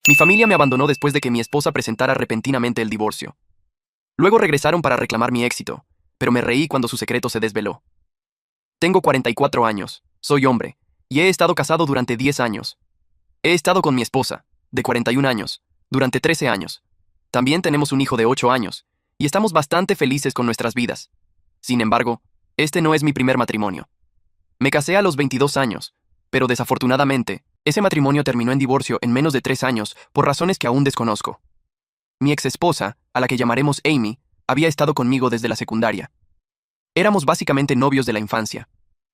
Mi familia me abandonó después de que mi esposa presentara repentinamente el divorcio. Luego regresaron para reclamar mi éxito, pero me reí cuando su secreto se desveló. Tengo 44 años, soy hombre, y he estado casado durante 10 años. He estado con mi esposa, de 41 años, durante 13 años. También tenemos un hijo de 8 años, y estamos bastante felices con nuestras vidas. Sin embargo, este no es mi primer matrimonio. Me casé a los 22 años, pero desafortunadamente, ese matrimonio terminó en divorcio en menos de 3 años por razones que aún desconozco. Mi ex esposa, a la que llamaremos Amy, había estado conmigo desde la secundaria. Éramos básicamente novios de la infancia.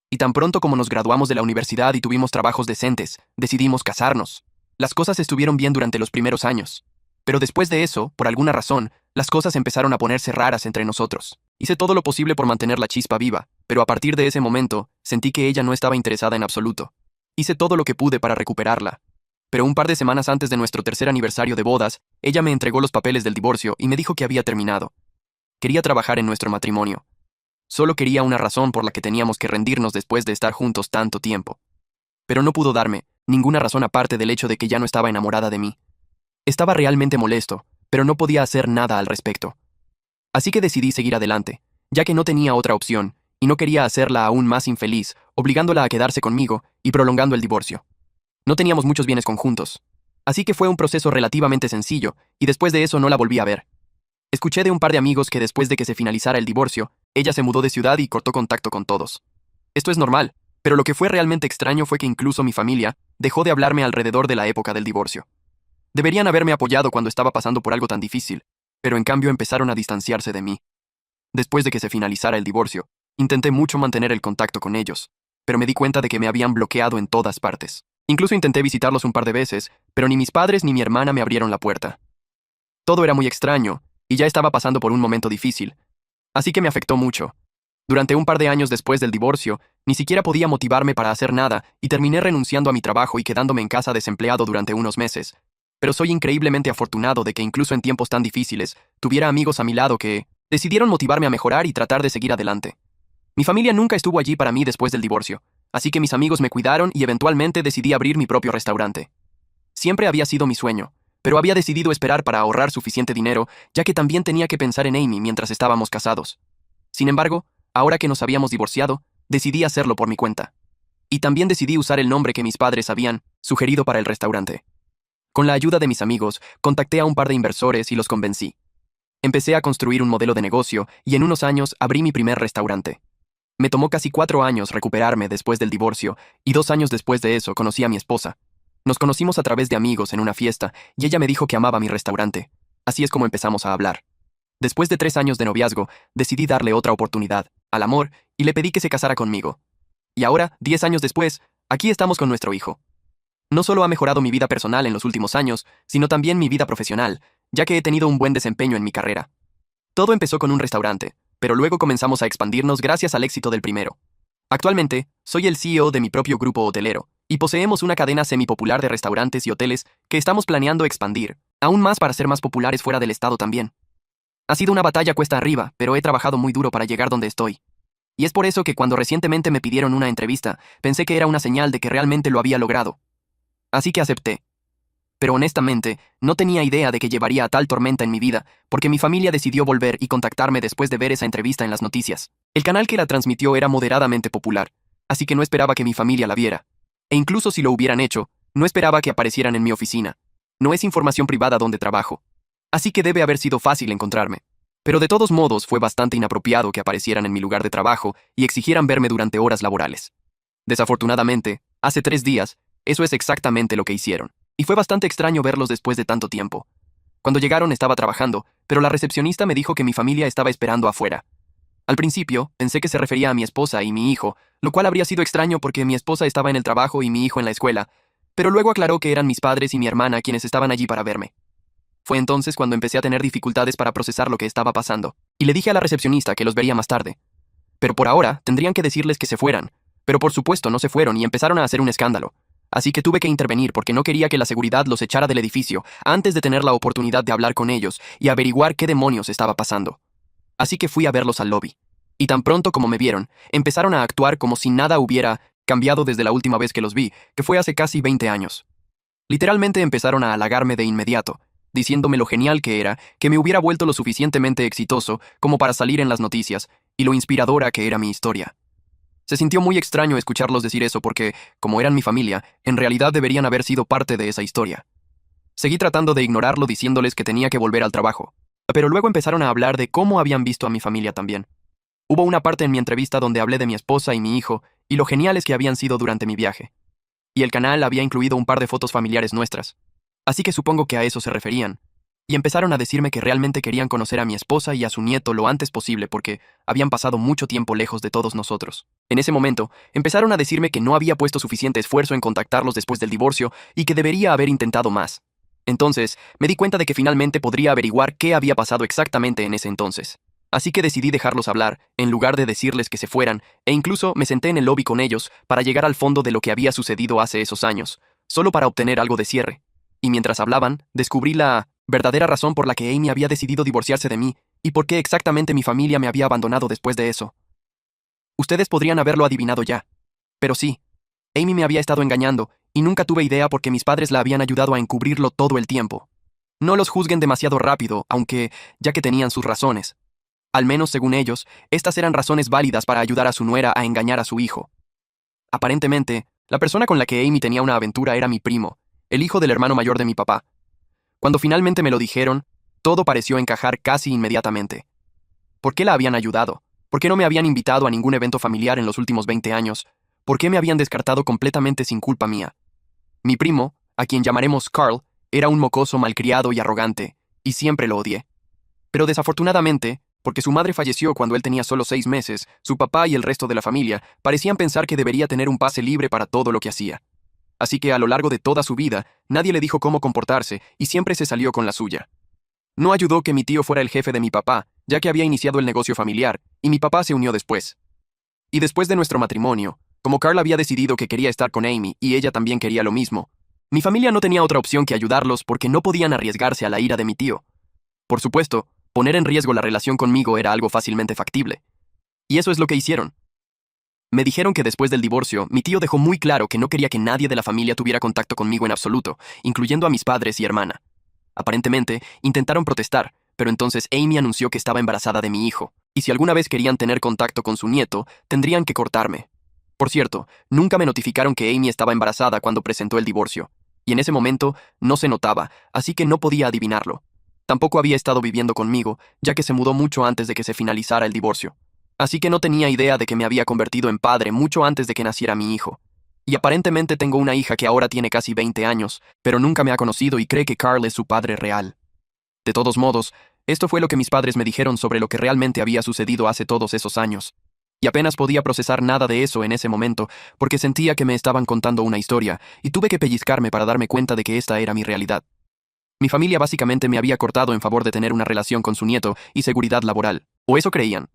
Y tan pronto como nos graduamos de la universidad y tuvimos trabajos decentes, decidimos casarnos. Las cosas estuvieron bien durante los primeros años. Pero después de eso, por alguna razón, las cosas empezaron a ponerse raras entre nosotros. Hice todo lo posible por mantener la chispa viva, pero a partir de ese momento, sentí que ella no estaba interesada en absoluto. Hice todo lo que pude para recuperarla. Pero un par de semanas antes de nuestro tercer aniversario de bodas, ella me entregó los papeles del divorcio y me dijo que había terminado. Quería trabajar en nuestro matrimonio. Solo quería una razón por la que teníamos que rendirnos después de estar juntos tanto tiempo. Pero no pudo darme ninguna razón aparte del hecho de que ya no estaba enamorada de mí. Estaba realmente molesto, pero no podía hacer nada al respecto. Así que decidí seguir adelante, ya que no tenía otra opción, y no quería hacerla aún más infeliz, obligándola a quedarse conmigo y prolongando el divorcio. No teníamos muchos bienes conjuntos. Así que fue un proceso relativamente sencillo, y después de eso no la volví a ver. Escuché de un par de amigos que después de que se finalizara el divorcio, ella se mudó de ciudad y cortó contacto con todos. Esto es normal, pero lo que fue realmente extraño fue que incluso mi familia dejó de hablarme alrededor de la época del divorcio. Deberían haberme apoyado cuando estaba pasando por algo tan difícil, pero en cambio empezaron a distanciarse de mí. Después de que se finalizara el divorcio, intenté mucho mantener el contacto con ellos, pero me di cuenta de que me habían bloqueado en todas partes. Incluso intenté visitarlos un par de veces, pero ni mis padres ni mi hermana me abrieron la puerta. Todo era muy extraño, y ya estaba pasando por un momento difícil, así que me afectó mucho. Durante un par de años después del divorcio, ni siquiera podía motivarme para hacer nada y terminé renunciando a mi trabajo y quedándome en casa desempleado durante unos meses. Pero soy increíblemente afortunado de que incluso en tiempos tan difíciles, tuviera amigos a mi lado que decidieron motivarme a mejorar y tratar de seguir adelante. Mi familia nunca estuvo allí para mí después del divorcio, así que mis amigos me cuidaron y eventualmente decidí abrir mi propio restaurante. Siempre había sido mi sueño, pero había decidido esperar para ahorrar suficiente dinero, ya que también tenía que pensar en Amy mientras estábamos casados. Sin embargo, ahora que nos habíamos divorciado, decidí hacerlo por mi cuenta. Y también decidí usar el nombre que mis padres habían sugerido para el restaurante. Con la ayuda de mis amigos, contacté a un par de inversores y los convencí. Empecé a construir un modelo de negocio y en unos años abrí mi primer restaurante. Me tomó casi 4 años recuperarme después del divorcio y 2 años después de eso conocí a mi esposa. Nos conocimos a través de amigos en una fiesta y ella me dijo que amaba mi restaurante. Así es como empezamos a hablar. Después de 3 años de noviazgo, decidí darle otra oportunidad, al amor, y le pedí que se casara conmigo. Y ahora, 10 años después, aquí estamos con nuestro hijo. No solo ha mejorado mi vida personal en los últimos años, sino también mi vida profesional, ya que he tenido un buen desempeño en mi carrera. Todo empezó con un restaurante, pero luego comenzamos a expandirnos gracias al éxito del primero. Actualmente, soy el CEO de mi propio grupo hotelero, y poseemos una cadena semipopular de restaurantes y hoteles que estamos planeando expandir, aún más para ser más populares fuera del estado también. Ha sido una batalla cuesta arriba, pero he trabajado muy duro para llegar donde estoy. Y es por eso que cuando recientemente me pidieron una entrevista, pensé que era una señal de que realmente lo había logrado. Así que acepté. Pero honestamente, no tenía idea de que llevaría a tal tormenta en mi vida, porque mi familia decidió volver y contactarme después de ver esa entrevista en las noticias. El canal que la transmitió era moderadamente popular, así que no esperaba que mi familia la viera. E incluso si lo hubieran hecho, no esperaba que aparecieran en mi oficina. No es información privada donde trabajo. Así que debe haber sido fácil encontrarme. Pero de todos modos fue bastante inapropiado que aparecieran en mi lugar de trabajo y exigieran verme durante horas laborales. Desafortunadamente, hace 3 días, eso es exactamente lo que hicieron. Y fue bastante extraño verlos después de tanto tiempo. Cuando llegaron estaba trabajando, pero la recepcionista me dijo que mi familia estaba esperando afuera. Al principio, pensé que se refería a mi esposa y mi hijo, lo cual habría sido extraño porque mi esposa estaba en el trabajo y mi hijo en la escuela, pero luego aclaró que eran mis padres y mi hermana quienes estaban allí para verme. Fue entonces cuando empecé a tener dificultades para procesar lo que estaba pasando, y le dije a la recepcionista que los vería más tarde. Pero por ahora, tendrían que decirles que se fueran, pero por supuesto no se fueron y empezaron a hacer un escándalo. Así que tuve que intervenir porque no quería que la seguridad los echara del edificio antes de tener la oportunidad de hablar con ellos y averiguar qué demonios estaba pasando. Así que fui a verlos al lobby. Y tan pronto como me vieron, empezaron a actuar como si nada hubiera cambiado desde la última vez que los vi, que fue hace casi 20 años. Literalmente empezaron a halagarme de inmediato, diciéndome lo genial que era, que me hubiera vuelto lo suficientemente exitoso como para salir en las noticias, y lo inspiradora que era mi historia. Se sintió muy extraño escucharlos decir eso porque, como eran mi familia, en realidad deberían haber sido parte de esa historia. Seguí tratando de ignorarlo diciéndoles que tenía que volver al trabajo, pero luego empezaron a hablar de cómo habían visto a mi familia también. Hubo una parte en mi entrevista donde hablé de mi esposa y mi hijo, y lo geniales que habían sido durante mi viaje. Y el canal había incluido un par de fotos familiares nuestras. Así que supongo que a eso se referían. Y empezaron a decirme que realmente querían conocer a mi esposa y a su nieto lo antes posible porque habían pasado mucho tiempo lejos de todos nosotros. En ese momento, empezaron a decirme que no había puesto suficiente esfuerzo en contactarlos después del divorcio y que debería haber intentado más. Entonces, me di cuenta de que finalmente podría averiguar qué había pasado exactamente en ese entonces. Así que decidí dejarlos hablar, en lugar de decirles que se fueran, e incluso me senté en el lobby con ellos para llegar al fondo de lo que había sucedido hace esos años, solo para obtener algo de cierre. Y mientras hablaban, descubrí la verdadera razón por la que Amy había decidido divorciarse de mí y por qué exactamente mi familia me había abandonado después de eso. Ustedes podrían haberlo adivinado ya. Pero sí, Amy me había estado engañando y nunca tuve idea porque mis padres la habían ayudado a encubrirlo todo el tiempo. No los juzguen demasiado rápido, aunque, ya que tenían sus razones. Al menos según ellos, estas eran razones válidas para ayudar a su nuera a engañar a su hijo. Aparentemente, la persona con la que Amy tenía una aventura era mi primo, el hijo del hermano mayor de mi papá. Cuando finalmente me lo dijeron, todo pareció encajar casi inmediatamente. ¿Por qué la habían ayudado? ¿Por qué no me habían invitado a ningún evento familiar en los últimos 20 años? ¿Por qué me habían descartado completamente sin culpa mía? Mi primo, a quien llamaremos Carl, era un mocoso malcriado y arrogante, y siempre lo odié. Pero desafortunadamente, porque su madre falleció cuando él tenía solo 6 meses, su papá y el resto de la familia parecían pensar que debería tener un pase libre para todo lo que hacía. Así que a lo largo de toda su vida, nadie le dijo cómo comportarse y siempre se salió con la suya. No ayudó que mi tío fuera el jefe de mi papá, ya que había iniciado el negocio familiar, y mi papá se unió después. Y después de nuestro matrimonio, como Carl había decidido que quería estar con Amy y ella también quería lo mismo, mi familia no tenía otra opción que ayudarlos porque no podían arriesgarse a la ira de mi tío. Por supuesto, poner en riesgo la relación conmigo era algo fácilmente factible. Y eso es lo que hicieron. Me dijeron que después del divorcio, mi tío dejó muy claro que no quería que nadie de la familia tuviera contacto conmigo en absoluto, incluyendo a mis padres y hermana. Aparentemente, intentaron protestar, pero entonces Amy anunció que estaba embarazada de mi hijo, y si alguna vez querían tener contacto con su nieto, tendrían que cortarme. Por cierto, nunca me notificaron que Amy estaba embarazada cuando presentó el divorcio, y en ese momento no se notaba, así que no podía adivinarlo. Tampoco había estado viviendo conmigo, ya que se mudó mucho antes de que se finalizara el divorcio. Así que no tenía idea de que me había convertido en padre mucho antes de que naciera mi hijo. Y aparentemente tengo una hija que ahora tiene casi 20 años, pero nunca me ha conocido y cree que Carl es su padre real. De todos modos, esto fue lo que mis padres me dijeron sobre lo que realmente había sucedido hace todos esos años. Y apenas podía procesar nada de eso en ese momento, porque sentía que me estaban contando una historia, y tuve que pellizcarme para darme cuenta de que esta era mi realidad. Mi familia básicamente me había cortado en favor de tener una relación con su nieto y seguridad laboral, o eso creían.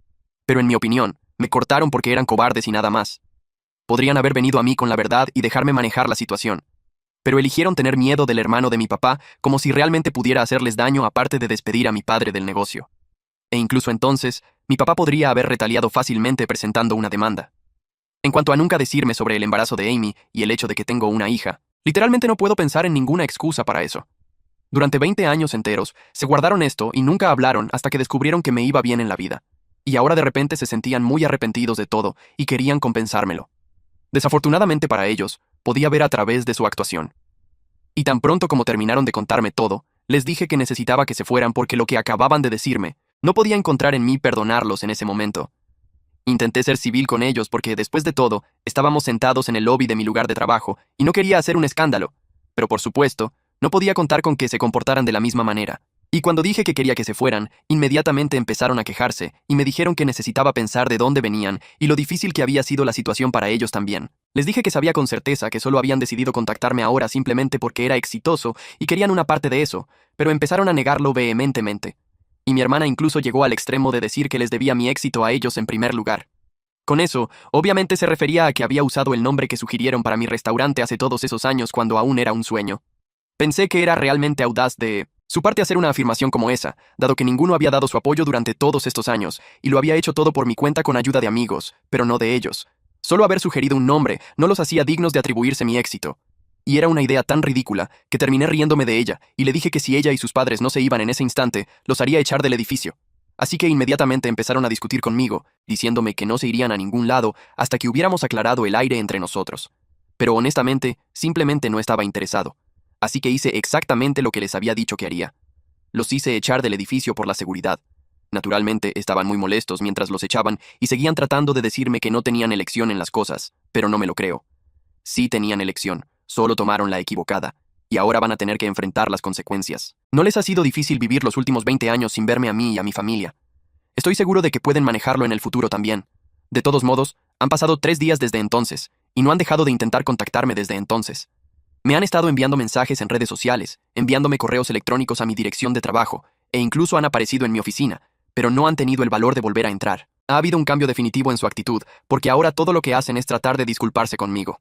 Pero en mi opinión, me cortaron porque eran cobardes y nada más. Podrían haber venido a mí con la verdad y dejarme manejar la situación. Pero eligieron tener miedo del hermano de mi papá como si realmente pudiera hacerles daño aparte de despedir a mi padre del negocio. E incluso entonces, mi papá podría haber retaliado fácilmente presentando una demanda. En cuanto a nunca decirme sobre el embarazo de Amy y el hecho de que tengo una hija, literalmente no puedo pensar en ninguna excusa para eso. Durante 20 años enteros, se guardaron esto y nunca hablaron hasta que descubrieron que me iba bien en la vida. Y ahora de repente se sentían muy arrepentidos de todo y querían compensármelo. Desafortunadamente para ellos, podía ver a través de su actuación. Y tan pronto como terminaron de contarme todo, les dije que necesitaba que se fueran porque lo que acababan de decirme, no podía encontrar en mí perdonarlos en ese momento. Intenté ser civil con ellos porque, después de todo, estábamos sentados en el lobby de mi lugar de trabajo y no quería hacer un escándalo, pero por supuesto, no podía contar con que se comportaran de la misma manera. Y cuando dije que quería que se fueran, inmediatamente empezaron a quejarse y me dijeron que necesitaba pensar de dónde venían y lo difícil que había sido la situación para ellos también. Les dije que sabía con certeza que solo habían decidido contactarme ahora simplemente porque era exitoso y querían una parte de eso, pero empezaron a negarlo vehementemente. Y mi hermana incluso llegó al extremo de decir que les debía mi éxito a ellos en primer lugar. Con eso, obviamente se refería a que había usado el nombre que sugirieron para mi restaurante hace todos esos años cuando aún era un sueño. Pensé que era realmente audaz de su parte hacer una afirmación como esa, dado que ninguno había dado su apoyo durante todos estos años, y lo había hecho todo por mi cuenta con ayuda de amigos, pero no de ellos. Solo haber sugerido un nombre no los hacía dignos de atribuirse mi éxito. y era una idea tan ridícula que terminé riéndome de ella y le dije que si ella y sus padres no se iban en ese instante, los haría echar del edificio. Así que inmediatamente empezaron a discutir conmigo, diciéndome que no se irían a ningún lado hasta que hubiéramos aclarado el aire entre nosotros. Pero honestamente, simplemente no estaba interesado. Así que hice exactamente lo que les había dicho que haría. Los hice echar del edificio por la seguridad. Naturalmente, estaban muy molestos mientras los echaban y seguían tratando de decirme que no tenían elección en las cosas, pero no me lo creo. Sí tenían elección, solo tomaron la equivocada, y ahora van a tener que enfrentar las consecuencias. No les ha sido difícil vivir los últimos 20 años sin verme a mí y a mi familia. Estoy seguro de que pueden manejarlo en el futuro también. De todos modos, han pasado 3 días desde entonces, y no han dejado de intentar contactarme desde entonces. Me han estado enviando mensajes en redes sociales, enviándome correos electrónicos a mi dirección de trabajo, e incluso han aparecido en mi oficina, pero no han tenido el valor de volver a entrar. Ha habido un cambio definitivo en su actitud, porque ahora todo lo que hacen es tratar de disculparse conmigo.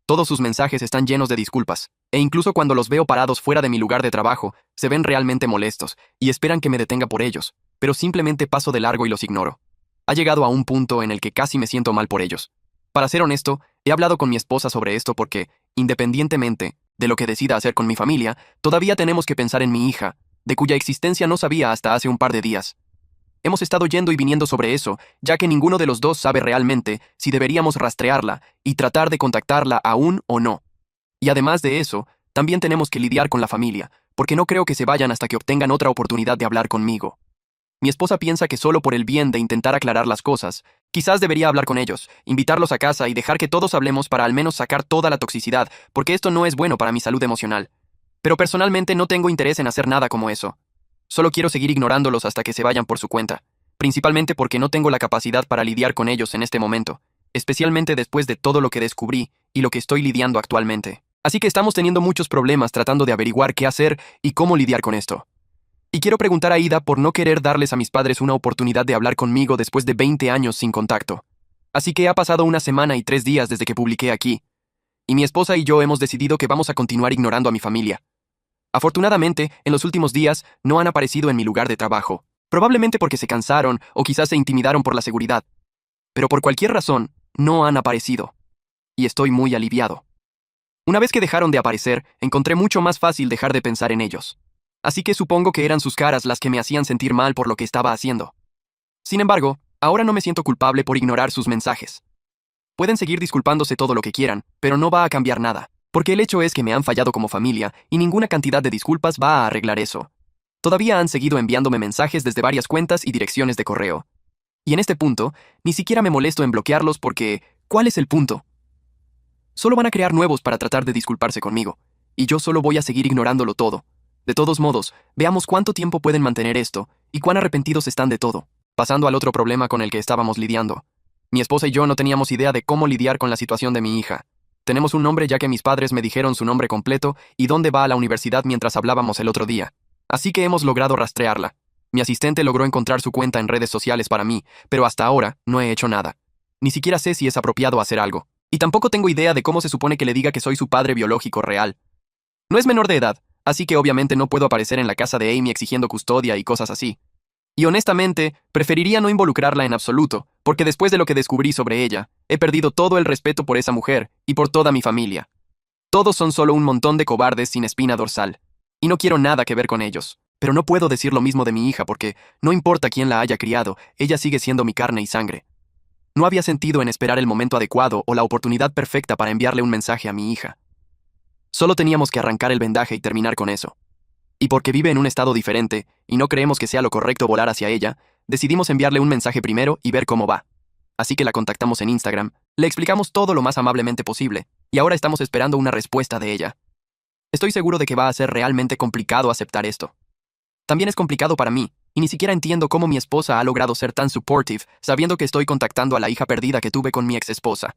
Todos sus mensajes están llenos de disculpas, e incluso cuando los veo parados fuera de mi lugar de trabajo, se ven realmente molestos, y esperan que me detenga por ellos, pero simplemente paso de largo y los ignoro. Ha llegado a un punto en el que casi me siento mal por ellos. Para ser honesto, he hablado con mi esposa sobre esto porque, independientemente de lo que decida hacer con mi familia, todavía tenemos que pensar en mi hija, de cuya existencia no sabía hasta hace un par de días. Hemos estado yendo y viniendo sobre eso, ya que ninguno de los dos sabe realmente si deberíamos rastrearla y tratar de contactarla aún o no. Y además de eso, también tenemos que lidiar con la familia, porque no creo que se vayan hasta que obtengan otra oportunidad de hablar conmigo. Mi esposa piensa que solo por el bien de intentar aclarar las cosas, quizás debería hablar con ellos, invitarlos a casa y dejar que todos hablemos para al menos sacar toda la toxicidad, porque esto no es bueno para mi salud emocional. Pero personalmente no tengo interés en hacer nada como eso. Solo quiero seguir ignorándolos hasta que se vayan por su cuenta, principalmente porque no tengo la capacidad para lidiar con ellos en este momento, especialmente después de todo lo que descubrí y lo que estoy lidiando actualmente. Así que estamos teniendo muchos problemas tratando de averiguar qué hacer y cómo lidiar con esto. Y quiero preguntar a Ida por no querer darles a mis padres una oportunidad de hablar conmigo después de 20 años sin contacto. Así que ha pasado 1 semana y 3 días desde que publiqué aquí, y mi esposa y yo hemos decidido que vamos a continuar ignorando a mi familia. Afortunadamente, en los últimos días no han aparecido en mi lugar de trabajo, probablemente porque se cansaron o quizás se intimidaron por la seguridad. Pero por cualquier razón, no han aparecido. Y estoy muy aliviado. Una vez que dejaron de aparecer, encontré mucho más fácil dejar de pensar en ellos. Así que supongo que eran sus caras las que me hacían sentir mal por lo que estaba haciendo. Sin embargo, ahora no me siento culpable por ignorar sus mensajes. Pueden seguir disculpándose todo lo que quieran, pero no va a cambiar nada, porque el hecho es que me han fallado como familia y ninguna cantidad de disculpas va a arreglar eso. Todavía han seguido enviándome mensajes desde varias cuentas y direcciones de correo. Y en este punto, ni siquiera me molesto en bloquearlos porque, ¿cuál es el punto? Solo van a crear nuevos para tratar de disculparse conmigo, y yo solo voy a seguir ignorándolo todo. De todos modos, veamos cuánto tiempo pueden mantener esto y cuán arrepentidos están de todo. Pasando al otro problema con el que estábamos lidiando. Mi esposa y yo no teníamos idea de cómo lidiar con la situación de mi hija. Tenemos un nombre ya que mis padres me dijeron su nombre completo y dónde va a la universidad mientras hablábamos el otro día. Así que hemos logrado rastrearla. Mi asistente logró encontrar su cuenta en redes sociales para mí, pero hasta ahora no he hecho nada. Ni siquiera sé si es apropiado hacer algo. Y tampoco tengo idea de cómo se supone que le diga que soy su padre biológico real. No es menor de edad, así que obviamente no puedo aparecer en la casa de Amy exigiendo custodia y cosas así. Y honestamente, preferiría no involucrarla en absoluto, porque después de lo que descubrí sobre ella, he perdido todo el respeto por esa mujer y por toda mi familia. Todos son solo un montón de cobardes sin espina dorsal. Y no quiero nada que ver con ellos. Pero no puedo decir lo mismo de mi hija porque, no importa quién la haya criado, ella sigue siendo mi carne y sangre. No había sentido en esperar el momento adecuado o la oportunidad perfecta para enviarle un mensaje a mi hija. Solo teníamos que arrancar el vendaje y terminar con eso. Y porque vive en un estado diferente, y no creemos que sea lo correcto volar hacia ella, decidimos enviarle un mensaje primero y ver cómo va. Así que la contactamos en Instagram, le explicamos todo lo más amablemente posible, y ahora estamos esperando una respuesta de ella. Estoy seguro de que va a ser realmente complicado aceptar esto. También es complicado para mí, y ni siquiera entiendo cómo mi esposa ha logrado ser tan supportive, sabiendo que estoy contactando a la hija perdida que tuve con mi ex esposa.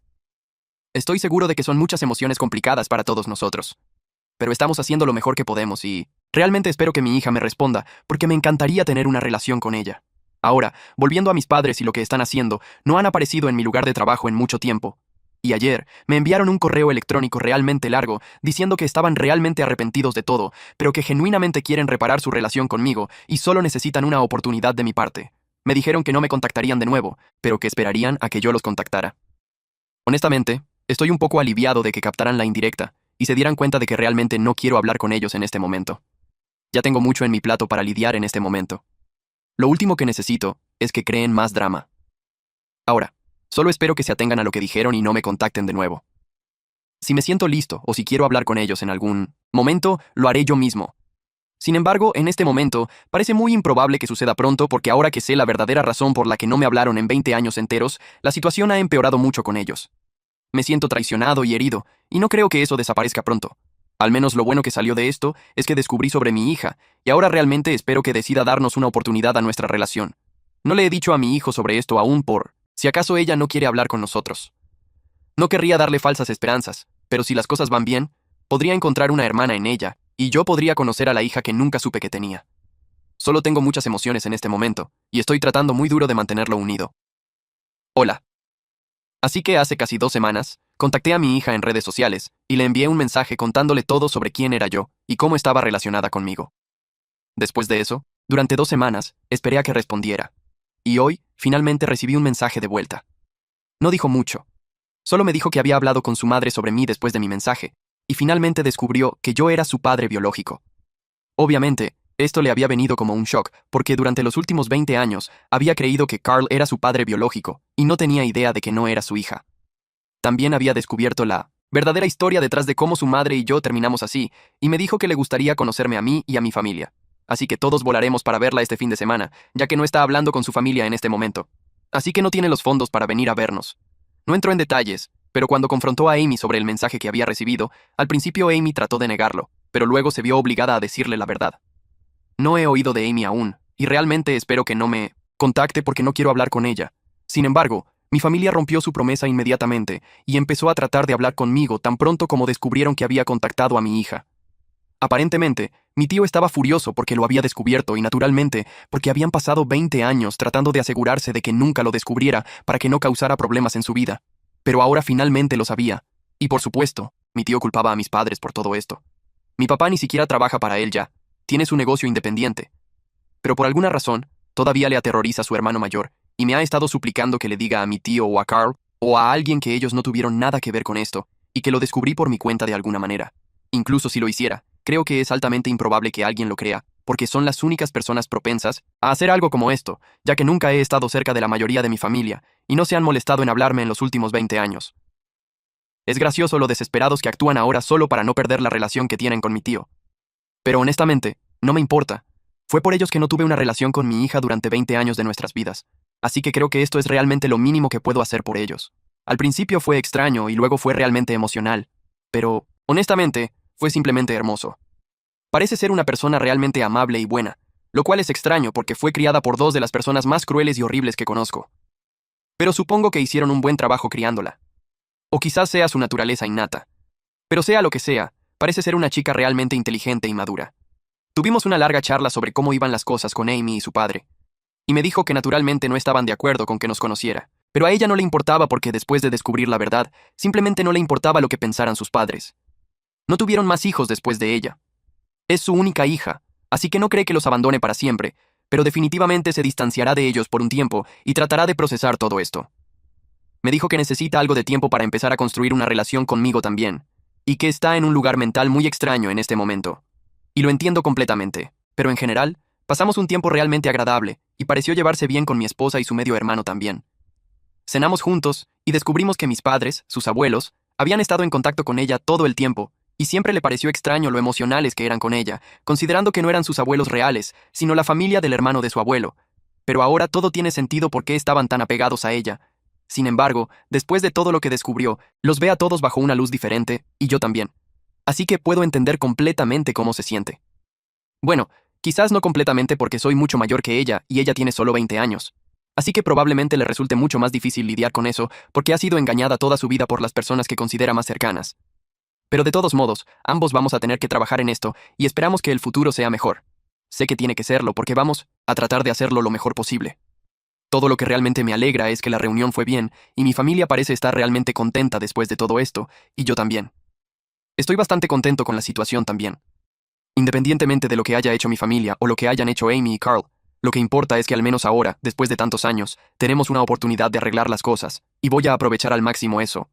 Estoy seguro de que son muchas emociones complicadas para todos nosotros. Pero estamos haciendo lo mejor que podemos y realmente espero que mi hija me responda, porque me encantaría tener una relación con ella. Ahora, volviendo a mis padres y lo que están haciendo, no han aparecido en mi lugar de trabajo en mucho tiempo. Y ayer me enviaron un correo electrónico realmente largo diciendo que estaban realmente arrepentidos de todo, pero que genuinamente quieren reparar su relación conmigo y solo necesitan una oportunidad de mi parte. Me dijeron que no me contactarían de nuevo, pero que esperarían a que yo los contactara. Honestamente, estoy un poco aliviado de que captaran la indirecta, y se dieran cuenta de que realmente no quiero hablar con ellos en este momento. Ya tengo mucho en mi plato para lidiar en este momento. Lo último que necesito es que creen más drama. Ahora, solo espero que se atengan a lo que dijeron y no me contacten de nuevo. Si me siento listo o si quiero hablar con ellos en algún momento, lo haré yo mismo. Sin embargo, en este momento, parece muy improbable que suceda pronto porque ahora que sé la verdadera razón por la que no me hablaron en 20 años enteros, la situación ha empeorado mucho con ellos. Me siento traicionado y herido, y no creo que eso desaparezca pronto. Al menos lo bueno que salió de esto es que descubrí sobre mi hija, y ahora realmente espero que decida darnos una oportunidad a nuestra relación. No le he dicho a mi hijo sobre esto aún por si acaso ella no quiere hablar con nosotros. No querría darle falsas esperanzas, pero si las cosas van bien, podría encontrar una hermana en ella, y yo podría conocer a la hija que nunca supe que tenía. Solo tengo muchas emociones en este momento, y estoy tratando muy duro de mantenerlo unido. Hola. Así que hace casi 2 semanas, contacté a mi hija en redes sociales, y le envié un mensaje contándole todo sobre quién era yo, y cómo estaba relacionada conmigo. Después de eso, durante 2 semanas, esperé a que respondiera. Y hoy, finalmente recibí un mensaje de vuelta. No dijo mucho. Solo me dijo que había hablado con su madre sobre mí después de mi mensaje, y finalmente descubrió que yo era su padre biológico. Obviamente, esto le había venido como un shock, porque durante los últimos 20 años había creído que Carl era su padre biológico, y no tenía idea de que no era su hija. También había descubierto la verdadera historia detrás de cómo su madre y yo terminamos así, y me dijo que le gustaría conocerme a mí y a mi familia. Así que todos volaremos para verla este fin de semana, ya que no está hablando con su familia en este momento. Así que no tiene los fondos para venir a vernos. No entró en detalles, pero cuando confrontó a Amy sobre el mensaje que había recibido, al principio Amy trató de negarlo, pero luego se vio obligada a decirle la verdad. No he oído de Amy aún, y realmente espero que no me contacte porque no quiero hablar con ella. Sin embargo, mi familia rompió su promesa inmediatamente y empezó a tratar de hablar conmigo tan pronto como descubrieron que había contactado a mi hija. Aparentemente, mi tío estaba furioso porque lo había descubierto y naturalmente porque habían pasado 20 años tratando de asegurarse de que nunca lo descubriera para que no causara problemas en su vida. Pero ahora finalmente lo sabía. Y por supuesto, mi tío culpaba a mis padres por todo esto. Mi papá ni siquiera trabaja para él ya. Tiene su negocio independiente. Pero por alguna razón, todavía le aterroriza a su hermano mayor y me ha estado suplicando que le diga a mi tío o a Carl o a alguien que ellos no tuvieron nada que ver con esto y que lo descubrí por mi cuenta de alguna manera. Incluso si lo hiciera, creo que es altamente improbable que alguien lo crea, porque son las únicas personas propensas a hacer algo como esto, ya que nunca he estado cerca de la mayoría de mi familia, y no se han molestado en hablarme en los últimos 20 años. Es gracioso lo desesperados que actúan ahora solo para no perder la relación que tienen con mi tío. Pero honestamente, no me importa. Fue por ellos que no tuve una relación con mi hija durante 20 años de nuestras vidas, así que creo que esto es realmente lo mínimo que puedo hacer por ellos. Al principio fue extraño y luego fue realmente emocional, pero, honestamente, fue simplemente hermoso. Parece ser una persona realmente amable y buena, lo cual es extraño porque fue criada por dos de las personas más crueles y horribles que conozco. Pero supongo que hicieron un buen trabajo criándola. O quizás sea su naturaleza innata. Pero sea lo que sea, parece ser una chica realmente inteligente y madura. Tuvimos una larga charla sobre cómo iban las cosas con Amy y su padre, y me dijo que naturalmente no estaban de acuerdo con que nos conociera, pero a ella no le importaba porque después de descubrir la verdad, simplemente no le importaba lo que pensaran sus padres. No tuvieron más hijos después de ella. Es su única hija, así que no cree que los abandone para siempre, pero definitivamente se distanciará de ellos por un tiempo y tratará de procesar todo esto. Me dijo que necesita algo de tiempo para empezar a construir una relación conmigo también, y que está en un lugar mental muy extraño en este momento. Y lo entiendo completamente, pero en general, pasamos un tiempo realmente agradable, y pareció llevarse bien con mi esposa y su medio hermano también. Cenamos juntos, y descubrimos que mis padres, sus abuelos, habían estado en contacto con ella todo el tiempo, y siempre le pareció extraño lo emocionales que eran con ella, considerando que no eran sus abuelos reales, sino la familia del hermano de su abuelo. Pero ahora todo tiene sentido por qué estaban tan apegados a ella. Sin embargo, después de todo lo que descubrió, los ve a todos bajo una luz diferente, y yo también. Así que puedo entender completamente cómo se siente. Bueno, quizás no completamente porque soy mucho mayor que ella y ella tiene solo 20 años. Así que probablemente le resulte mucho más difícil lidiar con eso porque ha sido engañada toda su vida por las personas que considera más cercanas. Pero de todos modos, ambos vamos a tener que trabajar en esto y esperamos que el futuro sea mejor. Sé que tiene que serlo porque vamos a tratar de hacerlo lo mejor posible. Todo lo que realmente me alegra es que la reunión fue bien y mi familia parece estar realmente contenta después de todo esto, y yo también. Estoy bastante contento con la situación también. Independientemente de lo que haya hecho mi familia o lo que hayan hecho Amy y Carl, lo que importa es que al menos ahora, después de tantos años, tenemos una oportunidad de arreglar las cosas, y voy a aprovechar al máximo eso.